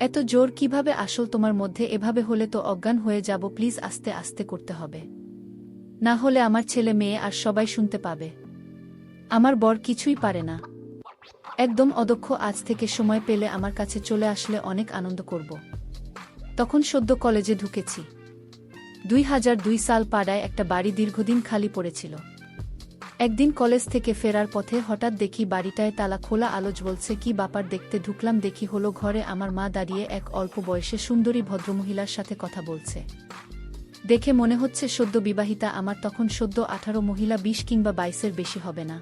এত জোর কিভাবে আসল তোমার মধ্যে? এভাবে হলে তো অজ্ঞান হয়ে যাব। প্লিজ আস্তে আস্তে করতে হবে, না হলে আমার ছেলে মেয়ে আর সবাই শুনতে পাবে। আমার বর কিছুই পারে না, একদম অদক্ষ। আজ থেকে সময় পেলে আমার কাছে চলে আসলে অনেক আনন্দ করব। তখন সদ্য কলেজে ঢুকেছি। 2002 সাল পাড়ায় একটা বাড়ি দীর্ঘদিন খালি পড়েছিল। একদিন কলেজ থেকে ফেরার পথে হঠাৎ দেখি বাড়িটায় তালা খোলা, আলো জ্বলছে। কি ব্যাপার? দেখতে ঢুকলাম, দেখি হলো ঘরে আমার মা দাঁড়িয়ে এক অল্প বয়সে সুন্দরী ভদ্রমহিলার সাথে কথা বলছে। দেখে মনে হচ্ছে সদ্য বিবাহিতা। আমার তখন সদ্য 18, মহিলা 20 কিংবা 22-এর বেশি হবে না।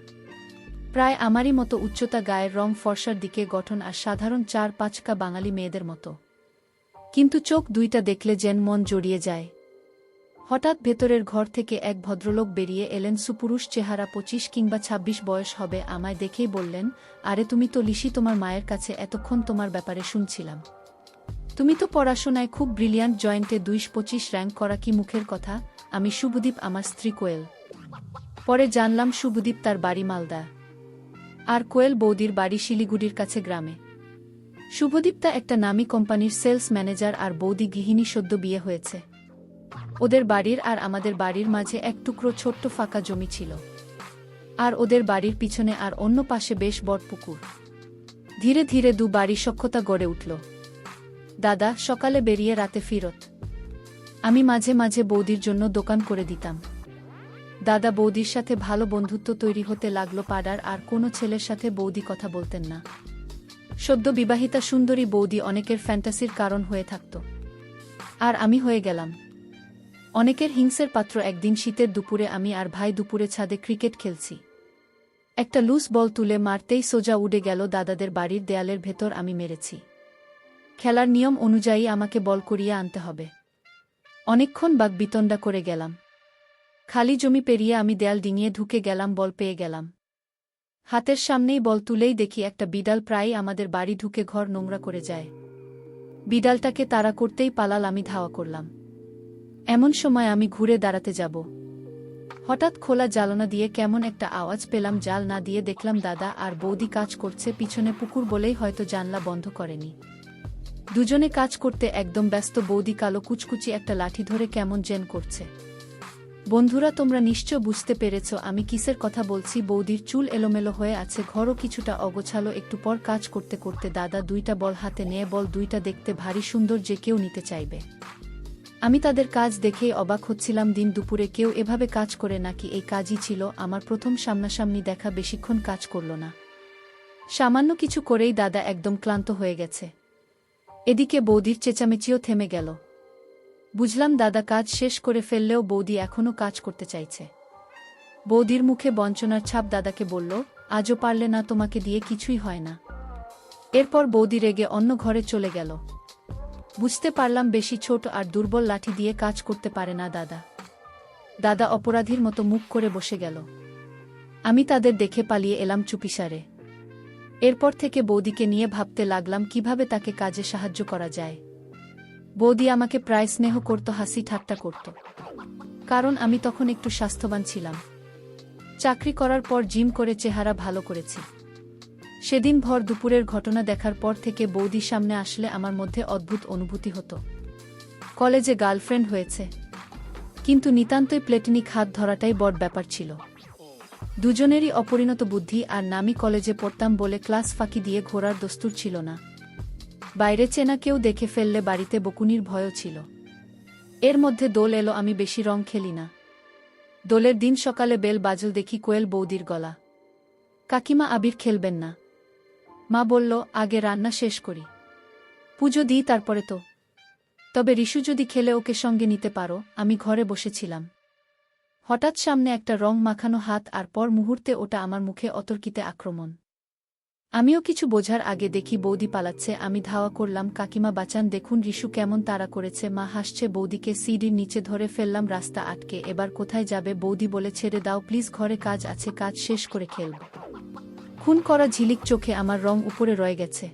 প্রায় আমারই মতো উচ্চতা, গায়ের রং ফর্সার, দিকে গঠন আর সাধারণ 4-5কা বাঙালি মেয়েদের মতো। কিন্তু চোখ দুইটা দেখলে যেন মন জড়িয়ে যায়। হঠাৎ ভেতরের ঘর থেকে এক ভদ্রলোক বেরিয়ে এলেন। সুপুরুষ চেহারা, 25 কিংবা 26 বয়স হবে। আমায় দেখেই বললেন, আরে তুমি তো লিসি, তোমার মায়ের কাছে এতক্ষণ তোমার ব্যাপারে শুনছিলাম। তুমি তো পড়াশোনায় খুব ব্রিলিয়ান্ট, জয়েন্টে 225 র্যাঙ্ক করা। কি মুখের কথা? আমি শুভদীপ, আমার স্ত্রী কোয়েল। পরে জানলাম শুভদীপ তার বাড়ি মালদা, আর কোয়েল বৌদির বাড়ি শিলিগুড়ির কাছে গ্রামে। শুভদীপটা একটা নামী কোম্পানির সেলস ম্যানেজার আর বৌদি গৃহিণী। সদ্য বিয়ে হয়েছে। ওদের বাড়ির আর আমাদের বাড়ির মাঝে এক টুকরো ছোট্ট ফাঁকা জমি ছিল, আর ওদের বাড়ির পিছনে আর অন্য পাশে বেশ বড় পুকুর। ধীরে ধীরে দু বাড়ি সখ্যতা গড়ে উঠল। দাদা সকালে বেরিয়ে রাতে ফিরত। আমি মাঝে মাঝে বৌদির জন্য দোকান করে দিতাম। দাদা বৌদির সাথে ভালো বন্ধুত্ব তৈরি হতে লাগলো। পাড়ার আর কোনো ছেলের সাথে বৌদি কথা বলতেন না। সদ্য বিবাহিতা সুন্দরী বৌদি অনেকের ফ্যান্টাসির কারণ হয়ে থাকত, আর আমি হয়ে গেলাম অনেকের হিংসের পাত্র। একদিন শীতের দুপুরে আমি আর ভাই দুপুরে ছাদে ক্রিকেট খেলছি। একটা লুজ বল তুলে মারতেই সোজা উড়ে গেল দাদাদের বাড়ির দেয়ালের ভেতর। আমি মেরেছি। খেলার নিয়ম অনুযায়ী আমাকে বল করিয়ে আনতে হবে। অনেকক্ষণ বাকবিতণ্ডা করে গেলাম। খালি জমি পেরিয়ে আমি দেয়াল ডিঙিয়ে ঢুকে গেলাম, বল পেয়ে গেলাম। হাতের সামনেই বল তুলেই দেখি একটা বিড়াল প্রায়ই আমাদের বাড়ি ঢুকে ঘর নোংরা করে যায়। বিড়ালটাকে তাড়া করতেই পালাল, আমি ধাওয়া করলাম। এমন সময় আমি ঘুরে দাঁড়াতে যাব, হঠাৎ খোলা জালনা দিয়ে কেমন একটা আওয়াজ পেলাম। জাল না দিয়ে দেখলাম দাদা আর বৌদি কাজ করছে। পিছনে পুকুর বলেই হয়তো জানলা বন্ধ করেনি। দুজনে কাজ করতে একদম ব্যস্ত। বৌদি কালো কুচকুচি একটা লাঠি ধরে কেমন যেন করছে। বন্ধুরা, তোমরা নিশ্চয় বুঝতে পেরেছ আমি কিসের কথা বলছি। বৌদির চুল এলোমেলো হয়ে আছে, ঘরও কিছুটা অগোছালো। একটু পর কাজ করতে করতে দাদা দুইটা বল হাতে নিয়ে, বল দুইটা দেখতে ভারী সুন্দর, যে কেউ নিতে চাইবে। আমি তাদের কাজ দেখেই অবাক হচ্ছিলাম। দিন দুপুরে কেউ এভাবে কাজ করে নাকি? এই কাজই ছিল আমার প্রথম সামনাসামনি দেখা। বেশিক্ষণ কাজ করল না, সামান্য কিছু করেই দাদা একদম ক্লান্ত হয়ে গেছে। এদিকে বৌদির চেঁচামেচিও থেমে গেল। বুঝলাম দাদা কাজ শেষ করে ফেললেও বৌদি এখনও কাজ করতে চাইছে। বৌদির মুখে বঞ্চনার ছাপ। দাদাকে বলল, আজও পারলে না? তোমাকে দিয়ে কিছুই হয় না। এরপর বৌদি রেগে অন্য ঘরে চলে গেল। বুঝতে পারলাম বেশি ছোট আর দুর্বল লাঠি দিয়ে কাজ করতে পারে না দাদা। দাদা অপরাধীর মতো মুখ করে বসে গেল। আমি তাদের দেখে পালিয়ে এলাম চুপিসারে। এরপর থেকে বৌদিকে নিয়ে ভাবতে লাগলাম কিভাবে তাকে কাজে সাহায্য করা যায়। বৌদি আমাকে প্রায় স্নেহ করত, হাসি ঠাট্টা করত, কারণ আমি তখন একটু স্বাস্থ্যবান ছিলাম। চাকরি করার পর জিম করে চেহারা ভালো করেছি। সেদিন ভর দুপুরের ঘটনা দেখার পর থেকে বৌদির সামনে আসলে আমার মধ্যে অদ্ভুত অনুভূতি হতো। কলেজে গার্লফ্রেন্ড হয়েছে, কিন্তু নিতান্তই প্লেটনিক। হাত ধরাটাই বড় ব্যাপার ছিল। দুজনেরই অপরিণত বুদ্ধি, আর নামি কলেজে পড়তাম বলে ক্লাস ফাঁকি দিয়ে ঘোরার দস্তুর ছিল না। বাইরে চেনা কেউ দেখে ফেললে বাড়িতে বকুনির ভয়ও ছিল। এর মধ্যে দোল এলো। আমি বেশি রং খেলি না। দোলের দিন সকালে বেল বাজল, দেখি কোয়েল বৌদির গলা। কাকিমা, আবির খেলবেন না? মা বলল, আগে রান্না শেষ করি, পুজো দিই, তারপরে তো। তবে রিশু যদি খেলে ওকে সঙ্গে নিতে পারো। আমি ঘরে বসেছিলাম। হঠাৎ সামনে একটা রং মাখানো হাত, আর পর মুহূর্তে ওটা আমার মুখে অতর্কিতে আক্রমণ। আমিও কিছু বোঝার আগে দেখি বৌদি পালাচ্ছে। আমি ধাওয়া করলাম, কাকিমা বাঁচান, দেখুন রিশু কেমন তাড়া করেছে। মা হাসছে। বৌদিকে সিঁড়ির নিচে ধরে ফেললাম, রাস্তা আটকে। এবার কোথায় যাবে? বৌদি বলে, ছেড়ে দাও প্লিজ, ঘরে কাজ আছে, কাজ শেষ করে খেলব। খুন করা ঝিলিক চোখে আমার রং উপরে রয়ে গেছে।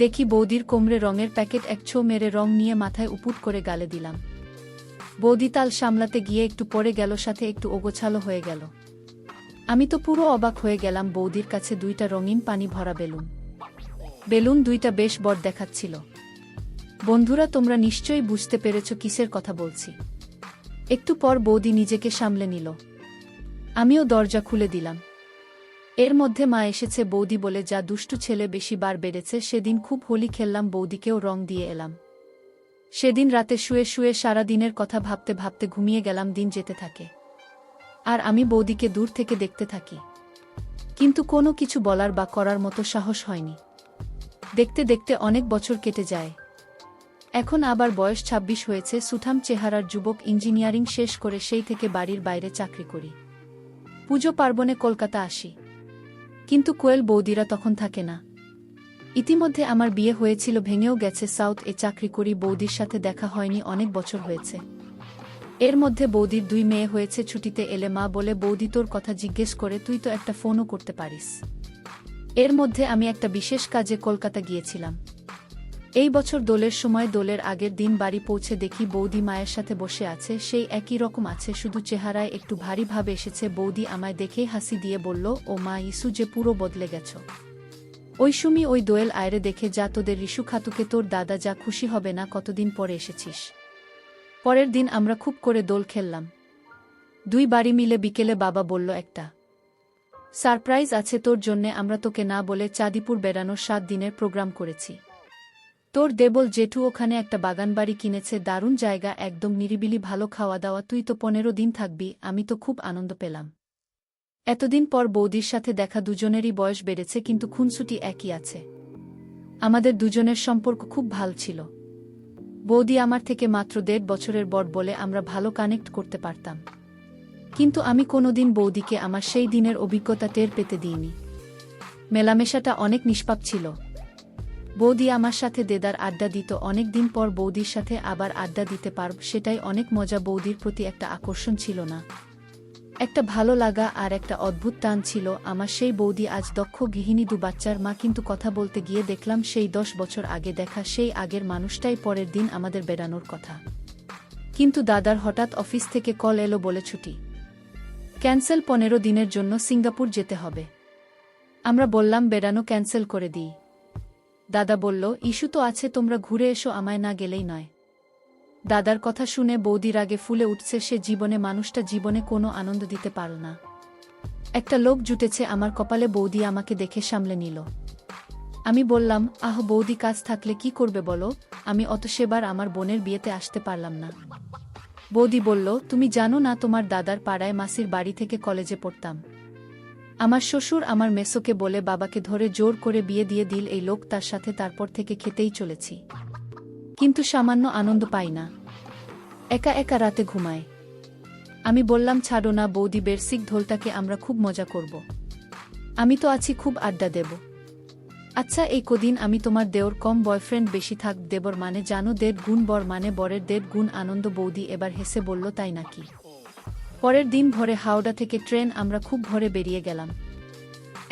দেখি বৌদির কোমরে রঙের প্যাকেট। এক ছো মেরে রং নিয়ে মাথায় উপুট করে গালে দিলাম। বৌদি তাল সামলাতে গিয়ে একটু পড়ে গেল, সাথে একটু ওগোছালো হয়ে গেল। আমি তো পুরো অবাক হয়ে গেলাম। বৌদির কাছে দুইটা রঙিন পানি ভরা বেলুন। বেলুন দুইটা বেশ বড় দেখাচ্ছিল। বন্ধুরা, তোমরা নিশ্চয়ই বুঝতে পেরেছ কিসের কথা বলছি। একটু পর বৌদি নিজেকে সামলে নিল। আমিও দরজা খুলে দিলাম। এর মধ্যে মা এসেছে। বৌদি বলে, যা দুষ্টু ছেলে, বেশি বার বেড়েছে। সেদিন খুব হোলি খেললাম, বৌদিকেও রং দিয়ে এলাম। সেদিন রাতে শুয়ে শুয়ে সারা দিনের কথা ভাবতে ভাবতে ঘুমিয়ে গেলাম। দিন যেতে থাকে আর আমি বৌদিকে দূর থেকে দেখতে থাকি, কিন্তু কোনো কিছু বলার বা করার মতো সাহস হয়নি। দেখতে দেখতে অনেক বছর কেটে যায়। এখন আবার বয়স 26 হয়েছে। সুঠাম চেহারার যুবক, ইঞ্জিনিয়ারিং শেষ করে সেই থেকে বাড়ির বাইরে চাকরি করি। পুজো পার্বণে কলকাতা আসি, কিন্তু কোয়েল বৌদিরা তখন থাকে না। ইতিমধ্যে আমার বিয়ে হয়েছিল, ভেঙেও গেছে। সাউথ এ চাকরি করি। বৌদির সাথে দেখা হয়নি অনেক বছর হয়েছে। এর মধ্যে বৌদির 2 মেয়ে হয়েছে। ছুটিতে এলে মা বলে, বৌদি তোর কথা জিজ্ঞেস করে, তুই তো একটা ফোনও করতে পারিস। এর মধ্যে আমি একটা বিশেষ কাজে কলকাতা গিয়েছিলাম। এই বছর দোলের সময়, দোলের আগের দিন বাড়ি পৌঁছে দেখি বৌদি মায়ের সাথে বসে আছে। সেই একই রকম আছে, শুধু চেহারায় একটু ভারী ভাব এসেছে। বৌদি আমায় দেখেই হাসি দিয়ে বলল, ও মা, ইসু যে পুরো বদলে গেছ। ওই সুমি, ওই দোয়েল আয়রে দেখে যা, তোদের রিশু খাতুকে তোর দাদা যা খুশি হবে না, কতদিন পরে এসেছিস। পরের দিন আমরা খুব করে দোল খেললাম। 2 বাড়ি মিলে। বিকেলে বাবা বলল, একটা সারপ্রাইজ আছে তোর জন্যে। আমরা তোকে না বলে চাঁদিপুর বেড়ানোর 7 দিনের প্রোগ্রাম করেছি। তোর দেবল জেঠু ওখানে একটা বাগানবাড়ি কিনেছে, দারুণ জায়গা, একদম নিরিবিলি, ভালো খাওয়া দাওয়া। তুই তো 15 দিন থাকবি। আমি তো খুব আনন্দ পেলাম। এতদিন পর বৌদির সাথে দেখা। দুজনেরই বয়স বেড়েছে, কিন্তু খুনসুটি একই আছে। আমাদের দুজনের সম্পর্ক খুব ভালো ছিল। বৌদি আমার থেকে মাত্র 1.5 বছরের বড় বলে আমরা ভালো কানেক্ট করতে পারতাম। কিন্তু আমি কোনোদিন বৌদিকে আমার সেই দিনের অভিজ্ঞতা টের পেতে দিইনি। মেলামেশাটা অনেক নিষ্পাপ ছিল। বৌদি আমার সাথে দেদার আড্ডা দিত। অনেক দিন পর বৌদির সাথে আবার আড্ডা দিতে পারব, সেটাই অনেক মজা। বৌদির প্রতি একটা আকর্ষণ ছিল না, একটা ভালো লাগা আর একটা অদ্ভুত টান ছিল আমার। সেই বৌদি আজ দক্ষ গৃহিণী, 2 বাচ্চার মা, কিন্তু কথা বলতে গিয়ে দেখলাম সেই 10 বছর আগে দেখা সেই আগের মানুষটাই। পরের দিন আমাদের বেড়ানোর কথা, কিন্তু দাদার হঠাৎ অফিস থেকে কল এলো, বলে ছুটি ক্যান্সেল, 15 দিনের জন্য সিঙ্গাপুর যেতে হবে। আমরা বললাম বেড়ানো ক্যান্সেল করে দিই। দাদা বলল, ইস্যু তো আছে, তোমরা ঘুরে এসো, আমায় না গেলেই নয়। দাদার কথা শুনে বৌদির আগে ফুলে উঠছে। সে জীবনে, মানুষটা জীবনে কোনো আনন্দ দিতে পারল না। একটা লোক জুটেছে আমার কপালে। বৌদি আমাকে দেখে সামলে নিল। আমি বললাম, আহ বৌদি, কাজ থাকলে কি করবে বলো, আমি অত সেবার আমার বোনের বিয়েতে আসতে পারলাম না। বৌদি বলল, তুমি জানো না, তোমার দাদার পাড়ায় মাসির বাড়ি থেকে কলেজে পড়তাম। আমার শ্বশুর আমার মেসোকে বলে বাবাকে ধরে জোর করে বিয়ে দিয়ে দিল এই লোক, তার সাথে তারপর থেকে খেতেই চলেছি, কিন্তু সামান্য আনন্দ পাই না। একা একা রাতে ঘুমায়। আমি বললাম, ছাড়ো না বৌদি, বেরসিক ঢোলটাকে আমরা খুব মজা করব। আমি তো আছি, খুব আড্ডা দেব। আচ্ছা, এই কদিন আমি তোমার দেওর কম, বয়ফ্রেন্ড বেশি থাক। দেবর মানে জানো, 1.5 গুণ, বর মানে বরের 1.5 গুণ আনন্দ। বৌদি এবার হেসে বলল, তাই নাকি। পরের দিন ভোরে হাওড়া থেকে ট্রেন, আমরা খুব ভোরে বেরিয়ে গেলাম।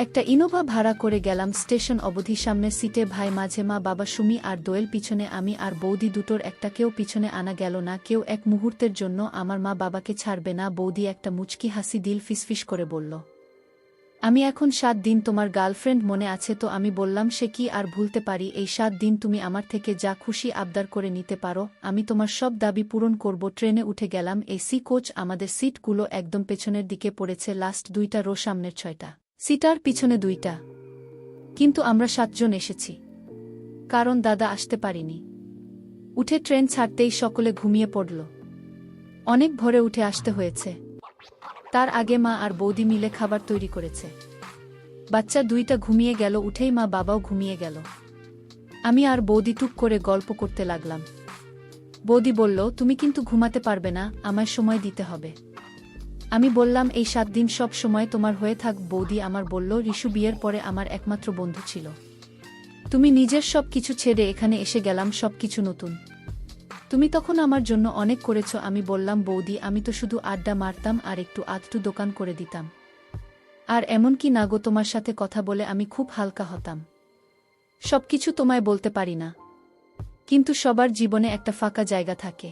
একটা ইনোভা ভাড়া করে গেলাম স্টেশন অবধি। সামনে সিটে ভাই, মাঝে মা, বাবা, সুমি আর দোয়েল, পিছনে আমি আর বৌদি। দুটোর একটা কেউ পিছনে আনা গেল না। কেউ এক মুহূর্তের জন্য আমার মা বাবাকে ছাড়বে না। বৌদি একটা মুচকি হাসি দিল, ফিসফিস করে বলল, আমি এখন 7 দিন তোমার গার্লফ্রেন্ড, মনে আছে তো। আমি বললাম, সে কি আর ভুলতে পারি। এই 7 দিন তুমি আমার থেকে যা খুশি আবদার করে নিতে পারো, আমি তোমার সব দাবি পূরণ করব। ট্রেনে উঠে গেলাম। AC coach. আমাদের সিটগুলো একদম পেছনের দিকে পড়েছে। লাস্ট 2টা রো, সামনের 6টা সিটার, পিছনে 2টা। কিন্তু আমরা 7 জন এসেছি, কারণ দাদা আসতে পারিনি। উঠে ট্রেন ছাড়তেই সকলে ঘুমিয়ে পড়ল। অনেক ভোরে উঠে আসতে হয়েছে। তার আগে মা আর বৌদি মিলে খাবার তৈরি করেছে। বাচ্চা 2টা ঘুমিয়ে গেল। উঠেই মা বাবাও ঘুমিয়ে গেল। আমি আর বৌদি টুক করে গল্প করতে লাগলাম। বৌদি বলল, তুমি কিন্তু ঘুমাতে পারবে না, আমায় সময় দিতে হবে। আমি বললাম, এই 7 দিন সব সময় তোমার হয়ে থাক। বৌদি আমার বলল, রিশু বিয়ের পরে আমার একমাত্র বন্ধু ছিল। তুমি নিজের সব কিছু ছেড়ে এখানে এসে গেলাম, সব কিছু নতুন। তুমি তখন আমার জন্য অনেক করেছ। আমি বললাম, বৌদি, আমি তো শুধু আড্ডা মারতাম আর একটু আধটু দোকান করে দিতাম। আর এমন কি না গো, তোমার সাথে কথা বলে আমি খুব হালকা হতাম। সবকিছু তোমায় বলতে পারি না, কিন্তু সবার জীবনে একটা ফাঁকা জায়গা থাকে।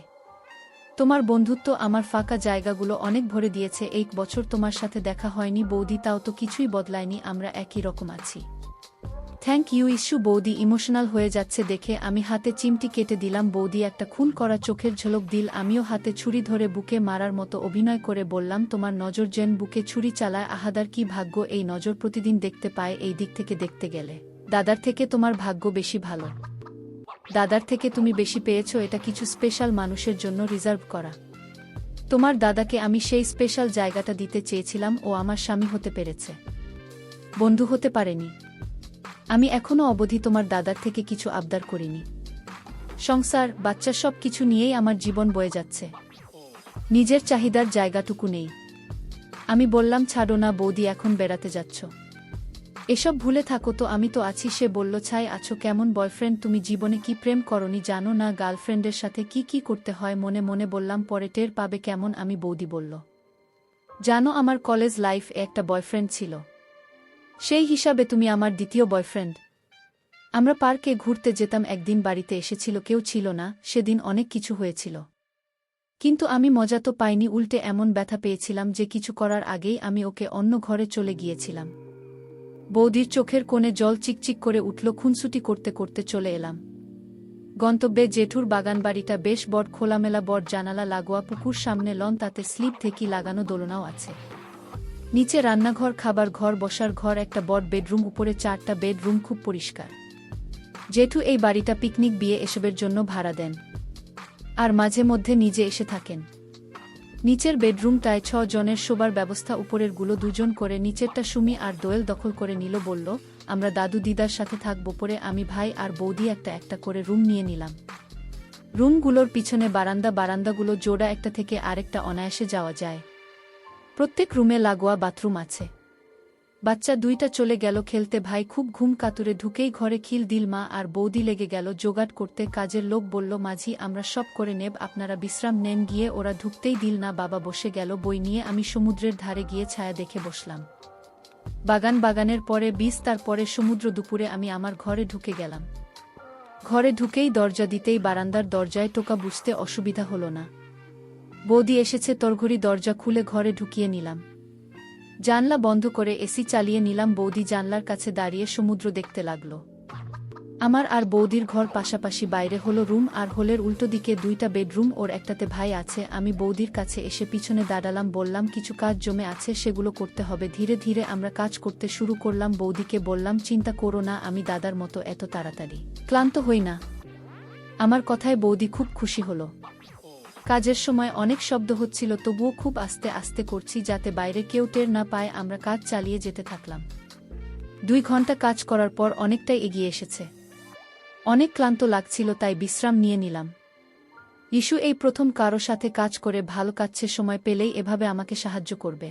তোমার বন্ধুত্ব আমার ফাঁকা জায়গাগুলো অনেক ভরে দিয়েছে। 1 বছর তোমার সাথে দেখা হয়নি বৌদি, তাও তো কিছুই বদলায়নি, আমরা একই রকম আছি। থ্যাংক ইউ ইস্যু। বৌদি ইমোশনাল হয়ে যাচ্ছে দেখে আমি হাতে চিমটি কেটে দিলাম। বৌদি একটা খুন করা চোখের ঝলক দিল। আমিও হাতে ছুরি ধরে বুকে মারার মতো অভিনয় করে বললাম, তোমার নজর যেন বুকে ছুরি চালায়। আহাদার কি ভাগ্য, এই নজর প্রতিদিন দেখতে পায়। এই দিক থেকে দেখতে গেলে দাদার থেকে তোমার ভাগ্য বেশি ভালো। দাদার থেকে তুমি বেশি পেয়েছো, এটা কিছু স্পেশাল মানুষের জন্য রিজার্ভ করা। তোমার দাদাকে আমি সেই স্পেশাল জায়গাটা দিতে চেয়েছিলাম। ও আমার স্বামী হতে পেরেছে, বন্ধু হতে পারেনি। আমি এখনো অবধি তোমার দাদার থেকে কিছু আবদার করিনি। সংসার, বাচ্চা সব কিছু নিয়েই আমার জীবন বয়ে যাচ্ছে, নিজের চাহিদার জায়গাটুকু নেই। আমি বললাম, ছাড়ো না বৌদি, এখন বেড়াতে যাচ্ছ, এসব ভুলে থাকো তো, আমি তো আছি। সে বলল, ছাই আছো কেমন বয়ফ্রেন্ড, তুমি জীবনে কি প্রেম করনি, জানো না গার্লফ্রেন্ডের সাথে কি কি করতে হয়। মনে মনে বললাম, পরে টের পাবে কেমন। আমি বৌদি বলল, জানো আমার কলেজ লাইফ একটা বয়ফ্রেন্ড ছিল, সেই হিসাবে তুমি আমার দ্বিতীয় বয়ফ্রেন্ড। আমরা পার্কে ঘুরতে যেতাম, একদিন বাড়িতে এসেছিল, কেউ ছিল না। সেদিন অনেক কিছু হয়েছিল, কিন্তু আমি মজা তো পাইনি, উল্টে এমন ব্যথা পেয়েছিলাম যে কিছু করার আগেই আমি ওকে অন্য ঘরে চলে গিয়েছিলাম। বৌদির চোখের কোণে জল চিকচিক করে উঠল। খুনসুটি করতে করতে চলে এলাম গন্তব্যে। জেঠুর বাগানবাড়িটা বেশ বড়, খোলামেলা, বড় জানালা লাগোয়া, পুকুর সামনে, লন, তাতে স্লিপ থেকে লাগানো দোলনাও আছে। নিচে রান্নাঘর, খাবার ঘর, বসার ঘর, একটা বড় বেডরুম, উপরে 4টা বেডরুম, খুব পরিষ্কার। জেঠু এই বাড়িটা পিকনিক, বিয়ে এসবের জন্য ভাড়া দেন, আর মাঝে মধ্যে নিজে এসে থাকেন। নিচের বেডরুমটায় 6 জনের শোবার ব্যবস্থা, উপরের গুলো 2 জন করে। নিচেরটা সুমি আর দোয়েল দখল করে নিল, বলল আমরা দাদু দিদার সাথে থাকবো। পরে আমি, ভাই আর বৌদি একটা একটা করে রুম নিয়ে নিলাম। রুমগুলোর পিছনে বারান্দা, বারান্দাগুলো জোড়া, একটা থেকে আরেকটা অনায়াসে যাওয়া যায়। প্রত্যেক রুমে লাগোয়া বাথরুম আছে। বাচ্চা 2টা চলে গেল খেলতে। ভাই খুব ঘুম কাতুরে ঢুকেই ঘরে খিল দিল। মা আর বৌদি লেগে গেল জোগাড় করতে। কাজের লোক বলল, মাঝি আমরা সব করে নেব, আপনারা বিশ্রাম নেন গিয়ে। ওরা ঢুকতেই দিল না, বাবা বসে গেল বই নিয়ে। আমি সমুদ্রের ধারে গিয়ে ছায়া দেখে বসলাম। বাগানের পরে বীজ, তারপরে সমুদ্র। দুপুরে আমি আমার ঘরে ঢুকে গেলাম। ঘরে ঢুকেই দরজা দিতেই বারান্দার দরজায় টোকা, বুঝতে অসুবিধা হলো না। বৌদি এসেছে তড়ঘড়ি, দরজা খুলে ঘরে ঢুকিয়ে নিলাম। জানলা বন্ধ করে এসি চালিয়ে নিলাম। বৌদি জানলার কাছে দাঁড়িয়ে সমুদ্র দেখতে লাগল। আমার আর বৌদির ঘর পাশাপাশি, বাইরে হলো রুম, আর হলের উল্টো দিকে 2টা বেডরুম, ওর একটাতে ভাই আছে। আমি বৌদির কাছে এসে পিছনে দাঁড়ালাম, বললাম কিছু কাজ জমে আছে, সেগুলো করতে হবে। ধীরে ধীরে আমরা কাজ করতে শুরু করলাম। বৌদিকে বললাম, চিন্তা করো না, আমি দাদার মতো এত তাড়াতাড়ি ক্লান্ত হই না। আমার কথায় বৌদি খুব খুশি হলো। কাজের সময় অনেক শব্দ হচ্ছিল, তবুও খুব আস্তে আস্তে করছি যাতে বাইরে কেউ টের না পায়। আমরা কাজ চালিয়ে যেতে থাকলাম। 2 ঘন্টা কাজ করার পর অনেকটাই এগিয়ে এসেছে। অনেক ক্লান্ত লাগছিল, তাই বিশ্রাম নিয়ে নিলাম। ইস্যু এই প্রথম কারো সাথে কাজ করে ভালো কাটছে, সময় পেলেই এভাবে আমাকে সাহায্য করবে।